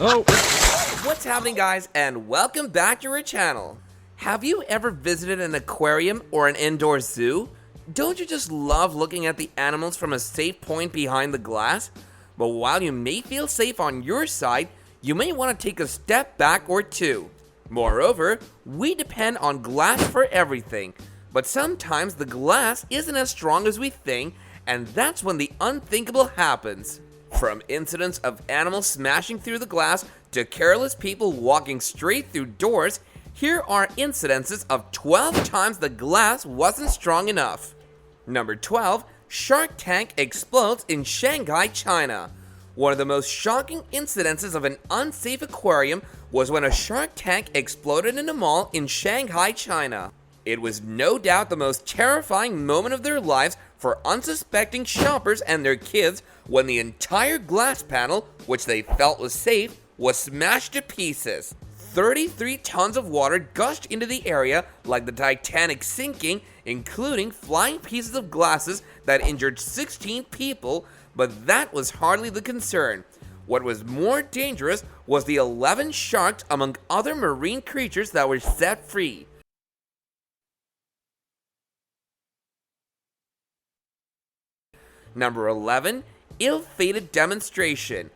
Oh! What's happening, guys, and welcome back to our channel. Have you ever visited an aquarium or an indoor zoo? Don't you just love looking at the animals from a safe point behind the glass? But while you may feel safe on your side, you may want to take a step back or two. Moreover, we depend on glass for everything, but sometimes the glass isn't as strong as we think, and that's when the unthinkable happens. From incidents of animals smashing through the glass to careless people walking straight through doors, here are incidences of 12 times the glass wasn't strong enough. Number 12, Shark Tank explodes in Shanghai, China. One of the most shocking incidences of an unsafe aquarium was when a shark tank exploded in a mall in Shanghai, China. It was no doubt the most terrifying moment of their lives for unsuspecting shoppers and their kids when the entire glass panel, which they felt was safe, was smashed to pieces. 33 tons of water gushed into the area like the Titanic sinking, including flying pieces of glasses that injured 16 people, but that was hardly the concern. What was more dangerous was the 11 sharks among other marine creatures that were set free. Number 11, ill-fated demonstration.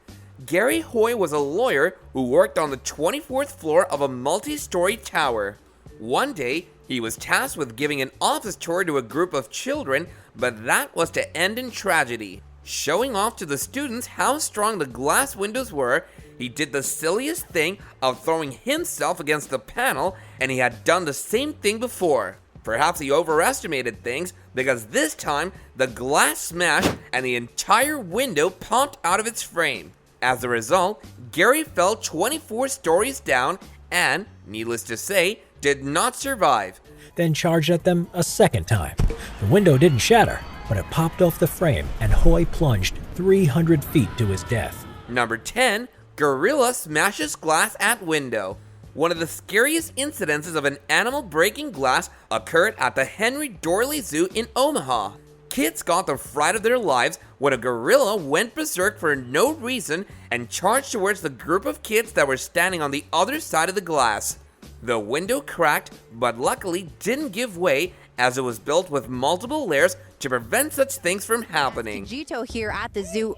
Gary Hoy was a lawyer who worked on the 24th floor of a multi-story tower. One day, he was tasked with giving an office tour to a group of children, but that was to end in tragedy. Showing off to the students how strong the glass windows were, he did the silliest thing of throwing himself against the panel, and he had done the same thing before. Perhaps he overestimated things, because this time the glass smashed and the entire window popped out of its frame. As a result, Gary fell 24 stories down and, needless to say, did not survive. Then charged at them a second time. The window didn't shatter, but it popped off the frame and Hoy plunged 300 feet to his death. Number 10, gorilla smashes glass at window. One of the scariest incidences of an animal breaking glass occurred at the Henry Dorley Zoo in Omaha. Kids got the fright of their lives when a gorilla went berserk for no reason and charged towards the group of kids that were standing on the other side of the glass. The window cracked, but luckily didn't give way as it was built with multiple layers to prevent such things from happening. Jito here at the zoo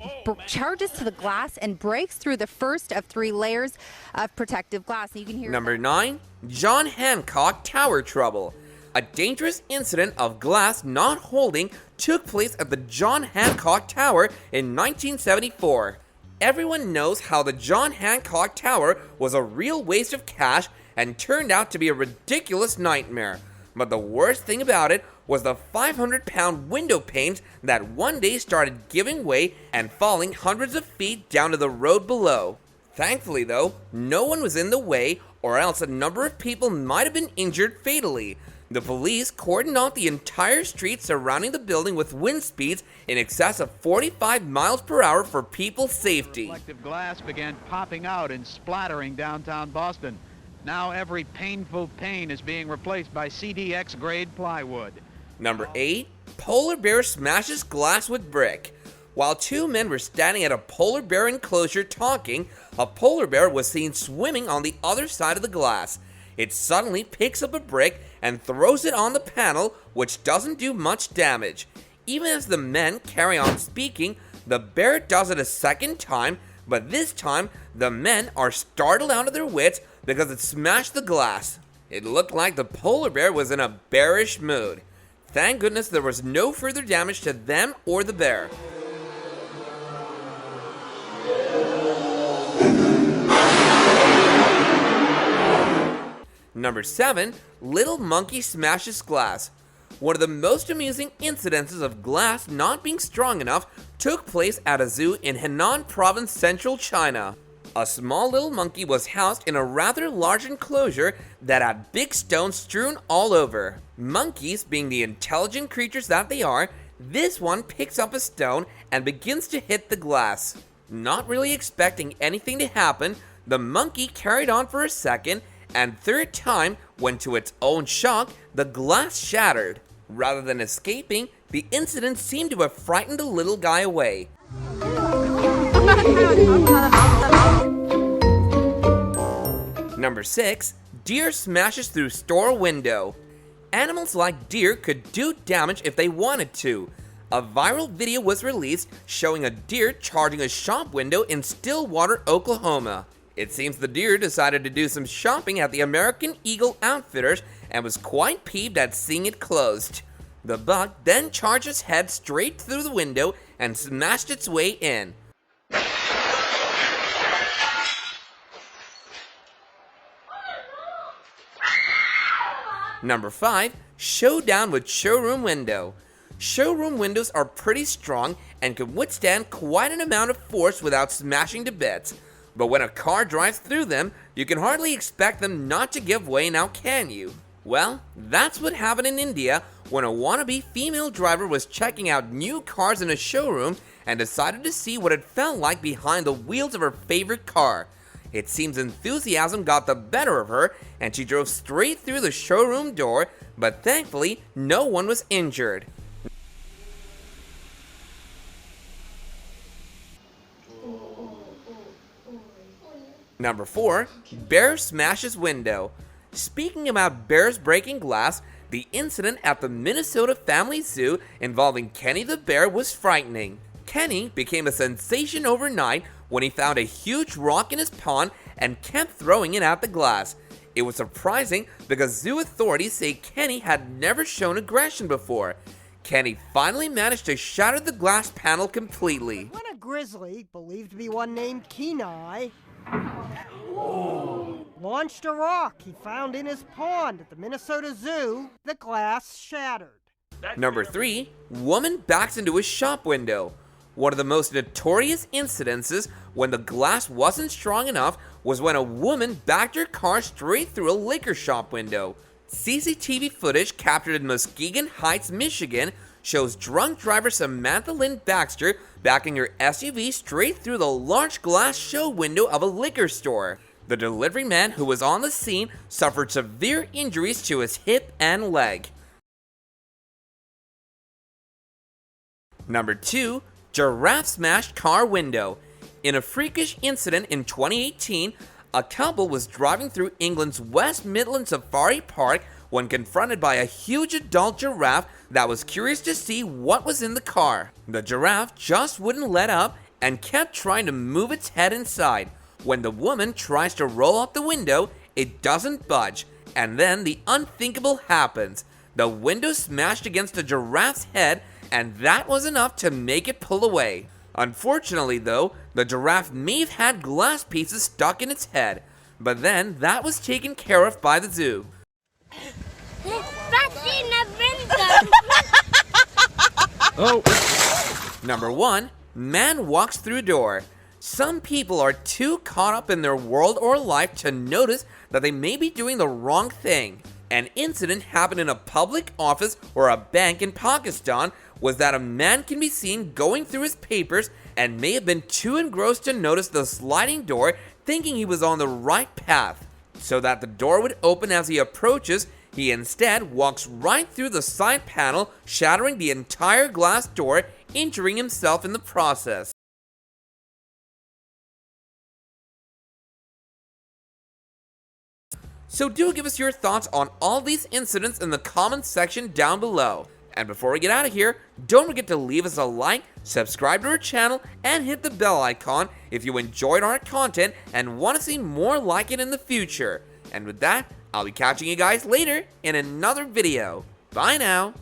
charges to the glass and breaks through the first of 3 layers of protective glass. You can hear Number 9, John Hancock Tower trouble. A dangerous incident of glass not holding took place at the John Hancock Tower in 1974. Everyone knows how the John Hancock Tower was a real waste of cash and turned out to be a ridiculous nightmare. But the worst thing about it was the 500-pound window panes that one day started giving way and falling hundreds of feet down to the road below. Thankfully though, no one was in the way, or else a number of people might have been injured fatally. The police cordoned off the entire street surrounding the building with wind speeds in excess of 45 miles per hour for people's safety. Reflective glass began popping out and splattering downtown Boston. Now every painful pane is being replaced by CDX grade plywood. Number 8, polar bear smashes glass with brick. While 2 men were standing at a polar bear enclosure talking, a polar bear was seen swimming on the other side of the glass. It suddenly picks up a brick and throws it on the panel, which doesn't do much damage. Even as the men carry on speaking, the bear does it a second time, but this time the men are startled out of their wits because it smashed the glass. It looked like the polar bear was in a bearish mood. Thank goodness there was no further damage to them or the bear. Number 7, little monkey smashes glass. One of the most amusing incidences of glass not being strong enough took place at a zoo in Henan Province, central China. A small little monkey was housed in a rather large enclosure that had big stones strewn all over. Monkeys, being the intelligent creatures that they are, this one picks up a stone and begins to hit the glass. Not really expecting anything to happen, the monkey carried on for a second, and third time, when to its own shock, the glass shattered. Rather than escaping, the incident seemed to have frightened the little guy away. Number 6. Deer smashes through store window. Animals like deer could do damage if they wanted to. A viral video was released showing a deer charging a shop window in Stillwater, Oklahoma. It seems the deer decided to do some shopping at the American Eagle Outfitters and was quite peeved at seeing it closed. The buck then charged its head straight through the window and smashed its way in. Number 5. Showdown with showroom window. Showroom windows are pretty strong and can withstand quite an amount of force without smashing to bits. But when a car drives through them, you can hardly expect them not to give way, now can you? Well, that's what happened in India when a wannabe female driver was checking out new cars in a showroom and decided to see what it felt like behind the wheels of her favorite car. It seems enthusiasm got the better of her and she drove straight through the showroom door, but thankfully no one was injured. Number 4. Bear smashes window. Speaking about bears breaking glass, the incident at the Minnesota Family Zoo involving Kenny the bear was frightening. Kenny became a sensation overnight when he found a huge rock in his pond and kept throwing it at the glass. It was surprising because zoo authorities say Kenny had never shown aggression before. Kenny finally managed to shatter the glass panel completely. When a grizzly, believed to be one named Kenai, launched a rock he found in his pond at the Minnesota Zoo, the glass shattered. Number 3. Woman backs into a shop window. One of the most notorious incidences when the glass wasn't strong enough was when a woman backed her car straight through a liquor shop window. CCTV footage captured in Muskegon Heights, Michigan shows drunk driver Samantha Lynn Baxter backing her SUV straight through the large glass show window of a liquor store. The delivery man who was on the scene suffered severe injuries to his hip and leg. Number 2. Giraffe smashed car window. In a freakish incident in 2018, a couple was driving through England's West Midland Safari Park when confronted by a huge adult giraffe that was curious to see what was in the car. The giraffe just wouldn't let up and kept trying to move its head inside. When the woman tries to roll up the window, it doesn't budge, and then the unthinkable happens. The window smashed against the giraffe's head, and that was enough to make it pull away. Unfortunately though, the giraffe may have had glass pieces stuck in its head, but then that was taken care of by the zoo. Number 1. Man walks through door. Some people are too caught up in their world or life to notice that they may be doing the wrong thing. An incident happened in a public office or a bank in Pakistan was that a man can be seen going through his papers and may have been too engrossed to notice the sliding door, thinking he was on the right path. So that the door would open as he approaches, he instead walks right through the side panel, shattering the entire glass door, injuring himself in the process. So do give us your thoughts on all these incidents in the comments section down below. And before we get out of here, don't forget to leave us a like, subscribe to our channel, and hit the bell icon if you enjoyed our content and want to see more like it in the future. And with that, I'll be catching you guys later in another video. Bye now.